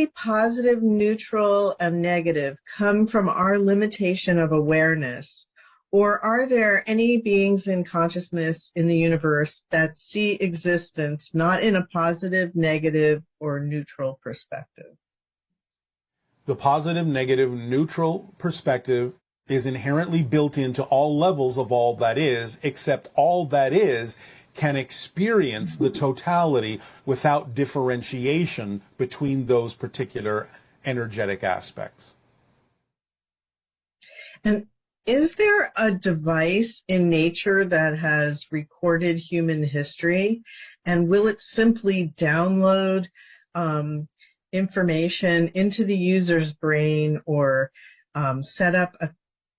we, positive, neutral, and negative, come from our limitation of awareness? Or are there any beings in consciousness in the universe that see existence not in a positive, negative, or neutral perspective? The positive, negative, neutral perspective is inherently built into all levels of all that is, except all that is can experience the totality without differentiation between those particular energetic aspects. And is there a device in nature that has recorded human history? And will it simply download information into the user's brain, or set up a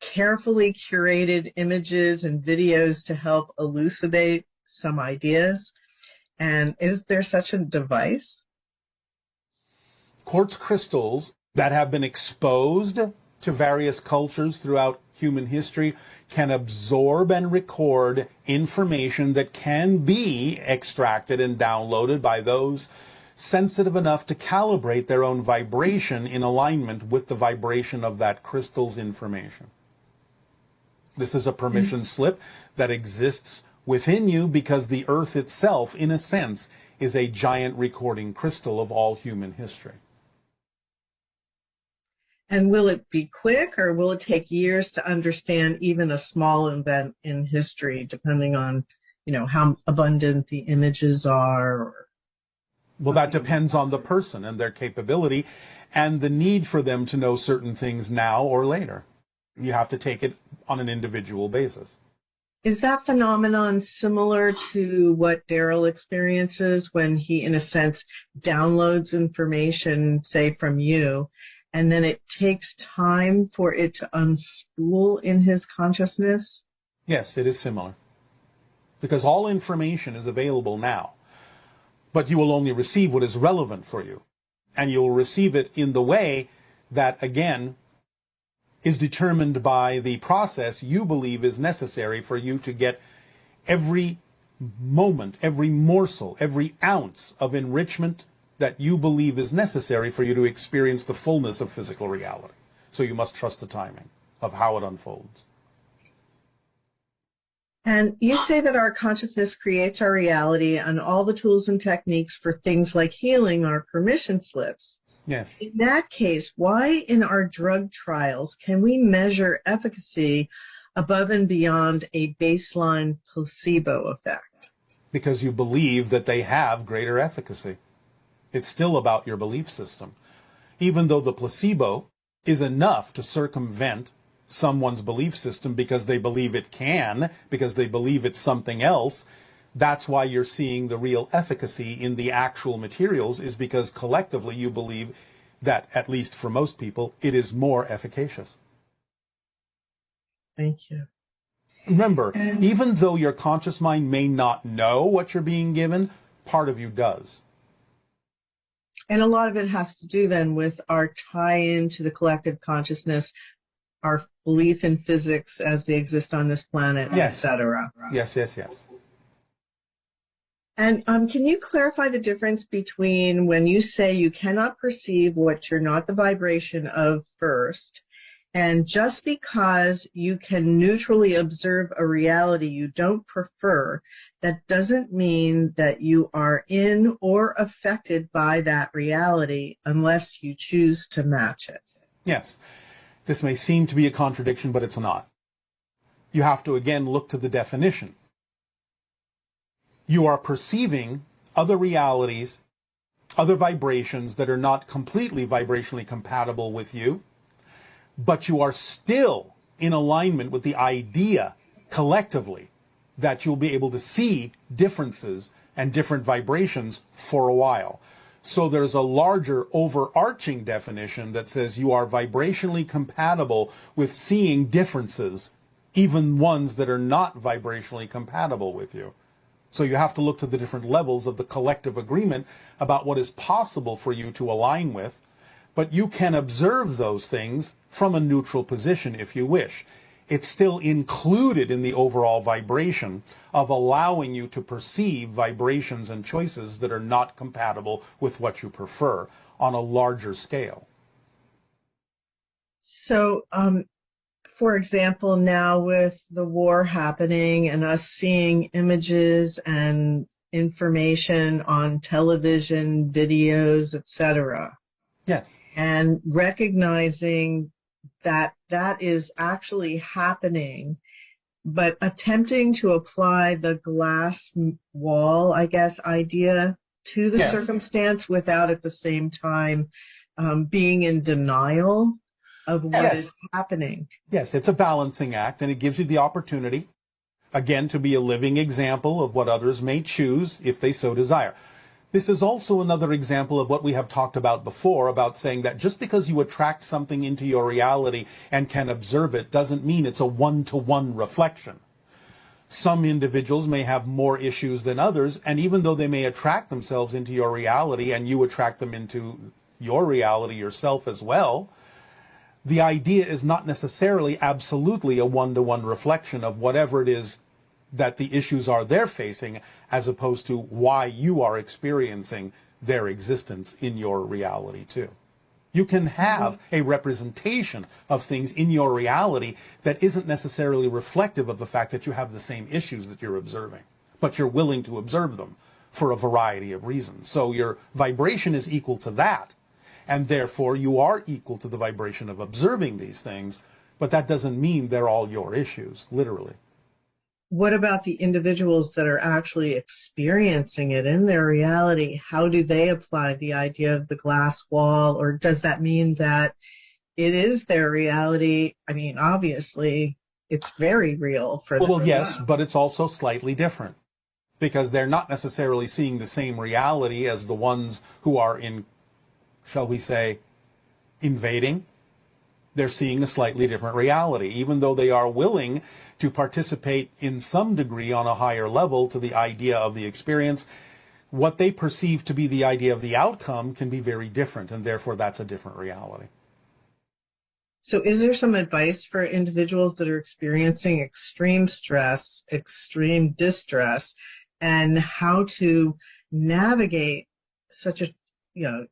carefully curated images and videos to help elucidate some ideas? And is there such a device? Quartz crystals that have been exposed to various cultures throughout human history can absorb and record information that can be extracted and downloaded by those sensitive enough to calibrate their own vibration in alignment with the vibration of that crystal's information. This is a permission slip that exists within you because the earth itself, in a sense, is a giant recording crystal of all human history. And will it be quick, or will it take years to understand even a small event in history, depending on, how abundant the images are? Well, that depends on the person and their capability and the need for them to know certain things now or later. You have to take it on an individual basis. Is that phenomenon similar to what Daryl experiences when he, in a sense, downloads information, say, from you, and then it takes time for it to unspool in his consciousness? Yes, it is similar. Because all information is available now, but you will only receive what is relevant for you. And you will receive it in the way that, again, is determined by the process you believe is necessary for you to get every moment, every morsel, every ounce of enrichment that you believe is necessary for you to experience the fullness of physical reality. So you must trust the timing of how it unfolds. And you say that our consciousness creates our reality, and all the tools and techniques for things like healing are permission slips. Yes. In that case, why in our drug trials can we measure efficacy above and beyond a baseline placebo effect? Because you believe that they have greater efficacy. It's still about your belief system. Even though the placebo is enough to circumvent someone's belief system because they believe it can, because they believe it's something else, that's why you're seeing the real efficacy in the actual materials, is because collectively you believe that, at least for most people, it is more efficacious. Thank you. Remember, even though your conscious mind may not know what you're being given, part of you does. And a lot of it has to do then with our tie-in to the collective consciousness, our belief in physics as they exist on this planet, Yes. etc. Yes. And can you clarify the difference between when you say you cannot perceive what you're not the vibration of first, and just because you can neutrally observe a reality you don't prefer, that doesn't mean that you are in or affected by that reality unless you choose to match it? Yes. This may seem to be a contradiction, but it's not. You have to again look to the definition. You are perceiving other realities, other vibrations that are not completely vibrationally compatible with you, but you are still in alignment with the idea collectively that you'll be able to see differences and different vibrations for a while. So there's a larger overarching definition that says you are vibrationally compatible with seeing differences, even ones that are not vibrationally compatible with you. So you have to look to the different levels of the collective agreement about what is possible for you to align with, but you can observe those things from a neutral position if you wish. It's still included in the overall vibration of allowing you to perceive vibrations and choices that are not compatible with what you prefer. on a larger scale. So, for example, now with the war happening and us seeing images and information on television, videos, etc., Yes. and recognizing that that is actually happening, but attempting to apply the glass wall, I guess, idea to the Yes. circumstance without at the same time being in denial of what Yes. is happening. Yes, it's a balancing act, and it gives you the opportunity, again, to be a living example of what others may choose if they so desire. This is also another example of what we have talked about before, about saying that just because you attract something into your reality and can observe it doesn't mean it's a one-to-one reflection. Some individuals may have more issues than others, and even though they may attract themselves into your reality and you attract them into your reality yourself as well, the idea is not necessarily absolutely a one-to-one reflection of whatever it is that the issues are they're facing, as opposed to why you are experiencing their existence in your reality too. You can have a representation of things in your reality that isn't necessarily reflective of the fact that you have the same issues that you're observing, but you're willing to observe them for a variety of reasons. So your vibration is equal to that, and therefore you are equal to the vibration of observing these things, but that doesn't mean they're all your issues, literally. What about the individuals that are actually experiencing it in their reality? How do they apply the idea of the glass wall? Or does that mean that it is their reality? I mean, obviously, it's very real for them. Well, yes, but it's also slightly different, because they're not necessarily seeing the same reality as the ones who are in, shall we say, invading. They're seeing a slightly different reality, even though they are willing to participate in some degree on a higher level to the idea of the experience. What they perceive to be the idea of the outcome can be very different, and therefore that's a different reality. So is there some advice for individuals that are experiencing extreme stress, extreme distress, and how to navigate such a,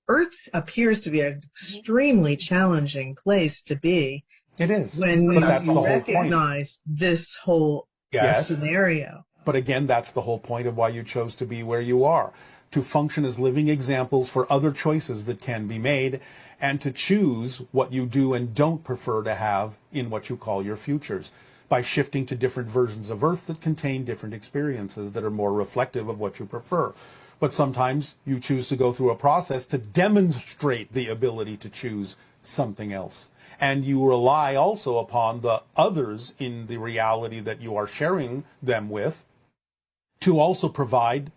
Earth appears to be an extremely challenging place to be. It is. When But that's the you whole point. recognize this whole Yes. scenario. But again, that's the whole point of why you chose to be where you are, to function as living examples for other choices that can be made, and to choose what you do and don't prefer to have in what you call your futures, by shifting to different versions of Earth that contain different experiences that are more reflective of what you prefer. But sometimes you choose to go through a process to demonstrate the ability to choose something else. And you rely also upon the others in the reality that you are sharing them with to also provide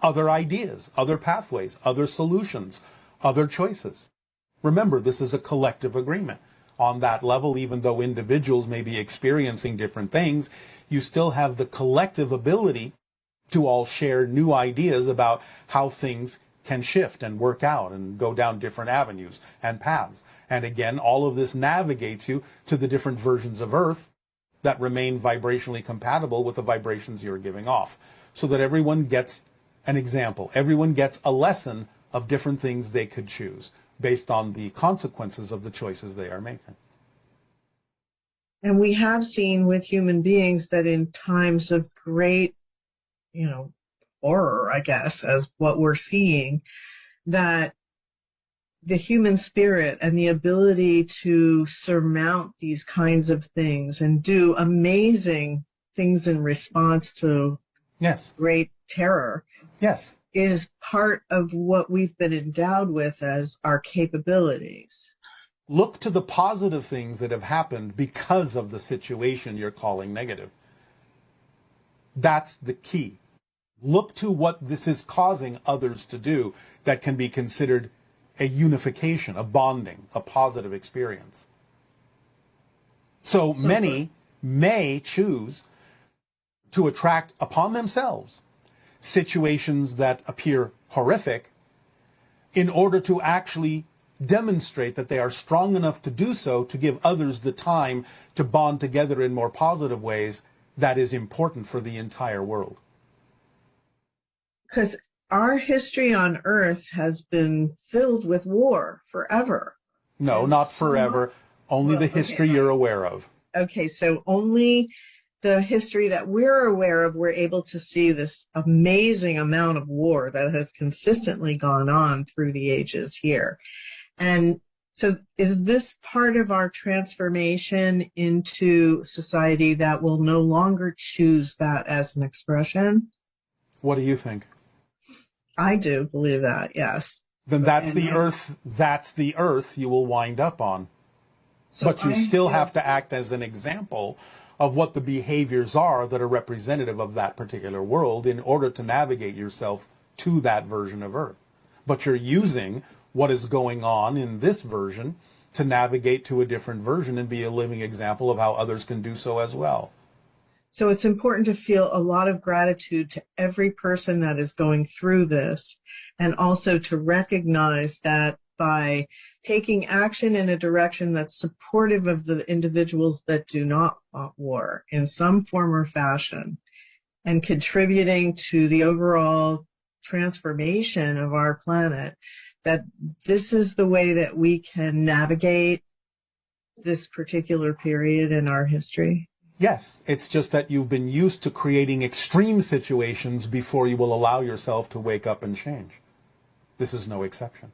other ideas, other pathways, other solutions, other choices. Remember, this is a collective agreement. On that level, even though individuals may be experiencing different things, you still have the collective ability to all share new ideas about how things can shift and work out and go down different avenues and paths. And again, all of this navigates you to the different versions of Earth that remain vibrationally compatible with the vibrations you're giving off, so that everyone gets an example. Everyone gets a lesson of different things they could choose based on the consequences of the choices they are making. And we have seen with human beings that in times of great, horror, I guess, as what we're seeing, that the human spirit and the ability to surmount these kinds of things and do amazing things in response to Yes. great terror Yes. is part of what we've been endowed with as our capabilities. Look to the positive things that have happened because of the situation you're calling negative. That's the key. Look to what this is causing others to do that can be considered a unification, a bonding, a positive experience. So many may choose to attract upon themselves situations that appear horrific in order to actually demonstrate that they are strong enough to do so, to give others the time to bond together in more positive ways that is important for the entire world. Because our history on Earth has been filled with war forever. No, And not so much, forever. Only well, the okay, history you're aware of. okay, so only the history that we're aware of, we're able to see this amazing amount of war that has consistently gone on through the ages here. And so is this part of our transformation into society that will no longer choose that as an expression? What do you think? I do believe that, yes. Then that's And the earth you will wind up on. so But you I still feel have to act as an example of what the behaviors are that are representative of that particular world in order to navigate yourself to that version of Earth. But you're using what is going on in this version to navigate to a different version and be a living example of how others can do so as well. So it's important to feel a lot of gratitude to every person that is going through this, and also to recognize that by taking action in a direction that's supportive of the individuals that do not want war in some form or fashion, and contributing to the overall transformation of our planet, that this is the way that we can navigate this particular period in our history. Yes, it's just that you've been used to creating extreme situations before you will allow yourself to wake up and change. This is no exception.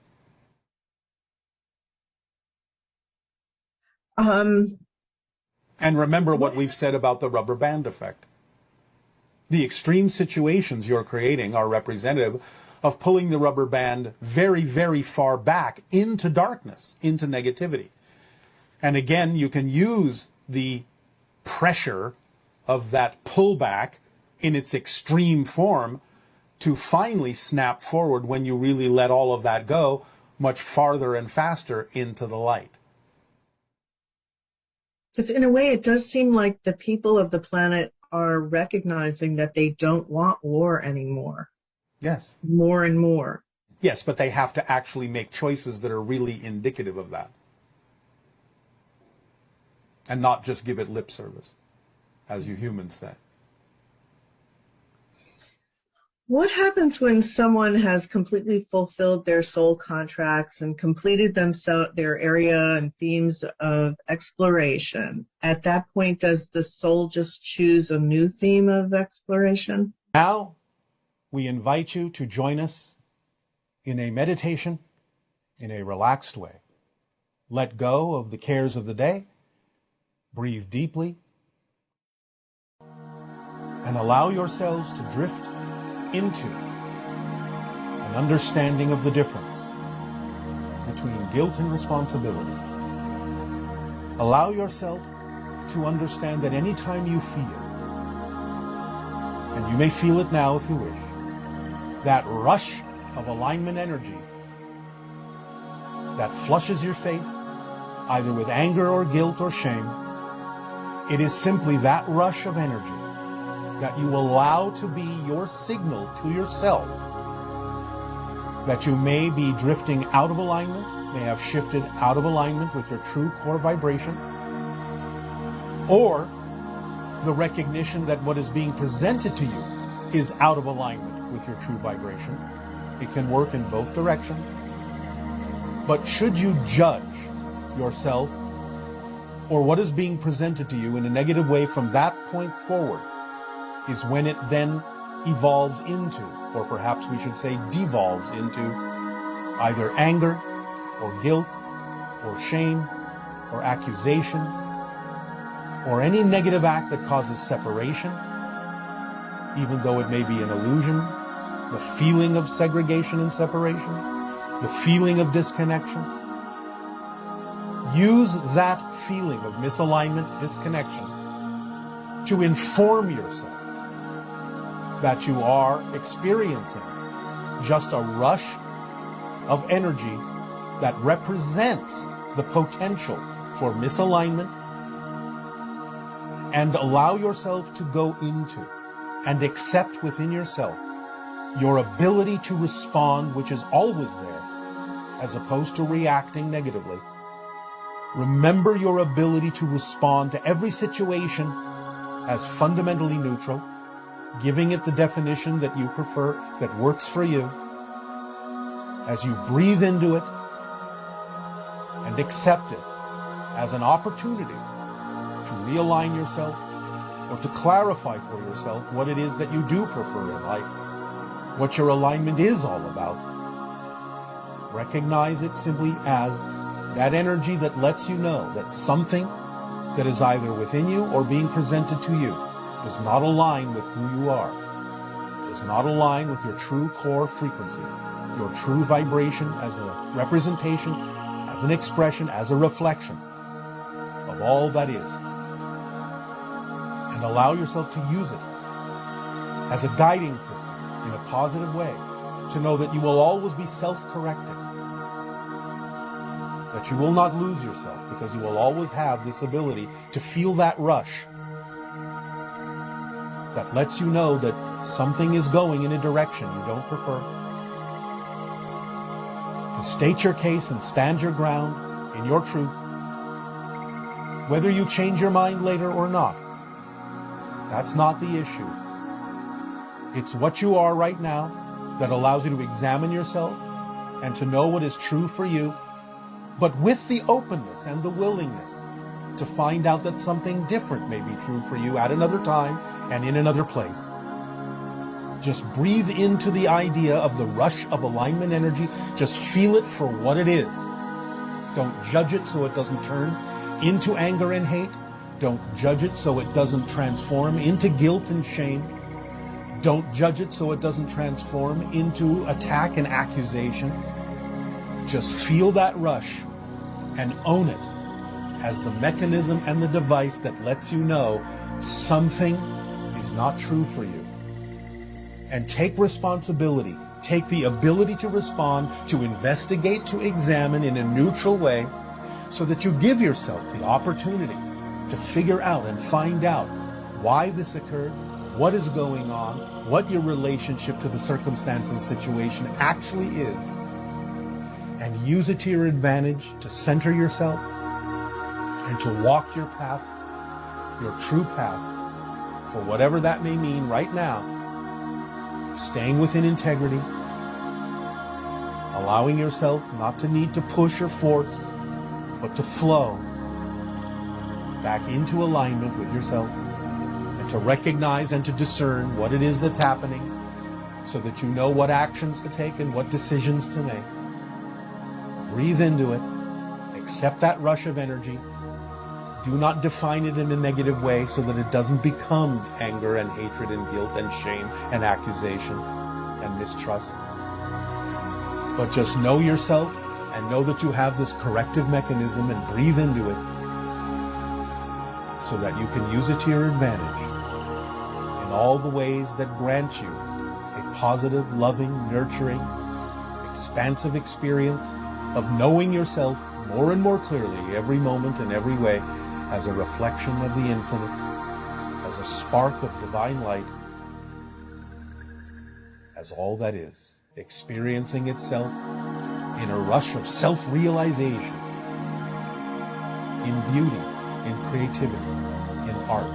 Um, And remember what we've said about the rubber band effect. The extreme situations you're creating are representative of pulling the rubber band very, very far back into darkness, into negativity. And again, you can use the pressure of that pullback in its extreme form to finally snap forward when you really let all of that go much farther and faster into the light. Because in a way, it does seem like the people of the planet are recognizing that they don't want war anymore. Yes. More and more. Yes, but they have to actually make choices that are really indicative of that. And not just give it lip service, as you humans say. What happens when someone has completely fulfilled their soul contracts and completed their area and themes of exploration? At that point, does the soul just choose a new theme of exploration? Now, we invite you to join us in a meditation in a relaxed way. Let go of the cares of the day. Breathe deeply. And allow yourselves to drift into an understanding of the difference between guilt and responsibility. Allow yourself to understand that any time you feel, and you may feel it now if you wish, that rush of alignment energy that flushes your face, either with anger or guilt or shame, it is simply that rush of energy that you allow to be your signal to yourself that you may be drifting out of alignment, may have shifted out of alignment with your true core vibration, or the recognition that what is being presented to you is out of alignment with your true vibration. It can work in both directions. But should you judge yourself or what is being presented to you in a negative way from that point forward, is when it then evolves into, or perhaps we should say devolves into, either anger or guilt or shame or accusation or any negative act that causes separation, even though it may be an illusion, the feeling of segregation and separation, the feeling of disconnection. Use that feeling of misalignment, disconnection, to inform yourself that you are experiencing just a rush of energy that represents the potential for misalignment, and allow yourself to go into and accept within yourself your ability to respond, which is always there, as opposed to reacting negatively. Remember your ability to respond to every situation as fundamentally neutral, giving it the definition that you prefer, that works for you. As you breathe into it and accept it as an opportunity to realign yourself or to clarify for yourself what it is that you do prefer in life, what your alignment is all about. Recognize it simply as that energy that lets you know that something that is either within you or being presented to you does not align with who you are, does not align with your true core frequency, your true vibration as a representation, as an expression, as a reflection of all that is. And allow yourself to use it as a guiding system in a positive way, to know that you will always be self-correcting, that you will not lose yourself, because you will always have this ability to feel that rush that lets you know that something is going in a direction you don't prefer. To state your case and stand your ground in your truth, whether you change your mind later or not, that's not the issue. It's what you are right now that allows you to examine yourself and to know what is true for you, but with the openness and the willingness to find out that something different may be true for you at another time and in another place. Just breathe into the idea of the rush of alignment energy. Just feel it for what it is. Don't judge it so it doesn't turn into anger and hate. Don't judge it so it doesn't transform into guilt and shame. Don't judge it so it doesn't transform into attack and accusation. Just feel that rush and own it as the mechanism and the device that lets you know something is not true for you. And take responsibility. Take the ability to respond, to investigate, to examine in a neutral way, so that you give yourself the opportunity to figure out and find out why this occurred, what is going on, what your relationship to the circumstance and situation actually is, and use it to your advantage to center yourself and to walk your path, your true path, for whatever that may mean right now, staying within integrity, allowing yourself not to need to push or force, but to flow back into alignment with yourself, and to recognize and to discern what it is that's happening, so that you know what actions to take and what decisions to make. Breathe into it. Accept that rush of energy. Do not define it in a negative way so that it doesn't become anger and hatred and guilt and shame and accusation and mistrust. But just know yourself and know that you have this corrective mechanism, and breathe into it so that you can use it to your advantage in all the ways that grant you a positive, loving, nurturing, expansive experience of knowing yourself more and more clearly every moment and every way as a reflection of the infinite, as a spark of divine light, as all that is, experiencing itself in a rush of self-realization, in beauty, in creativity, in art,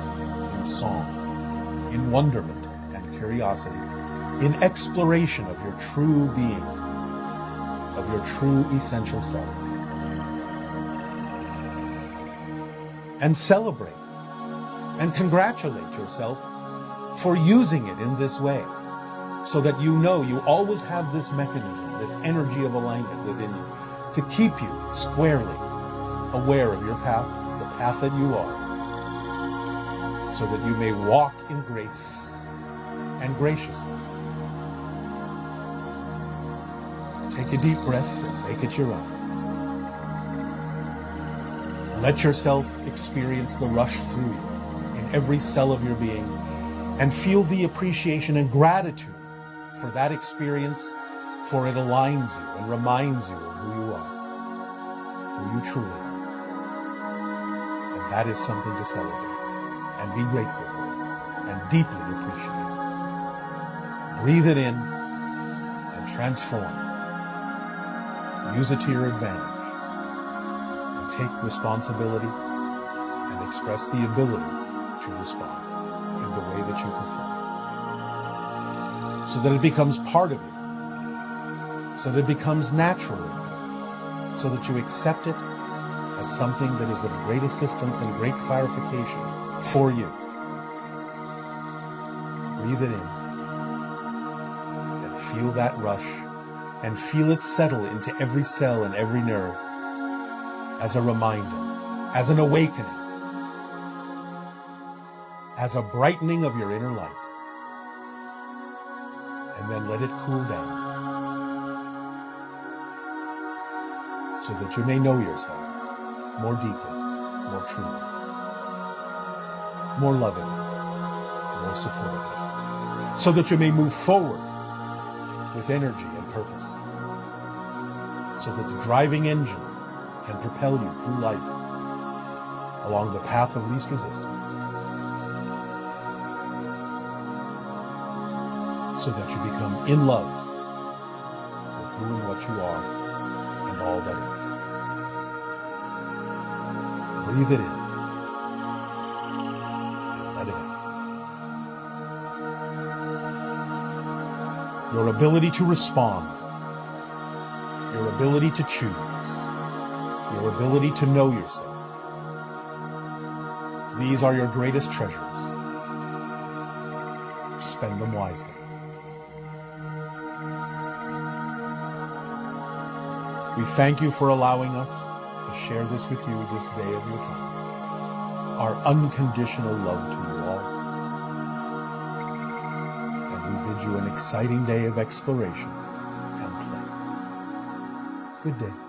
in song, in wonderment and curiosity, in exploration of your true being, of your true essential self. And celebrate and congratulate yourself for using it in this way, so that you know you always have this mechanism, this energy of alignment within you, to keep you squarely aware of your path, the path that you are, so that you may walk in grace and graciousness. Take a deep breath and make it your own. Let yourself experience the rush through you in every cell of your being, and feel the appreciation and gratitude for that experience, for it aligns you and reminds you of who you are, who you truly are. And that is something to celebrate and be grateful for and deeply appreciate. Breathe it in and transform. Use it to your advantage. Take responsibility and express the ability to respond in the way that you prefer. so that it becomes part of you, so that it becomes natural in you, so that you accept it as something that is of great assistance and great clarification for you. Breathe it in and feel that rush and feel it settle into every cell and every nerve as a reminder, as an awakening, as a brightening of your inner light. And then let it cool down so that you may know yourself more deeply, more truly, more lovingly, more supportively, so that you may move forward with energy and purpose, so that the driving engine can propel you through life along the path of least resistance, so that you become in love with who and what you are and all that is. Breathe it in and let it out. Your ability to respond, your ability to choose, your ability to know yourself. These are your greatest treasures. Spend them wisely. We thank you for allowing us to share this with you this day of your time. Our unconditional love to you all. And we bid you an exciting day of exploration and play. Good day.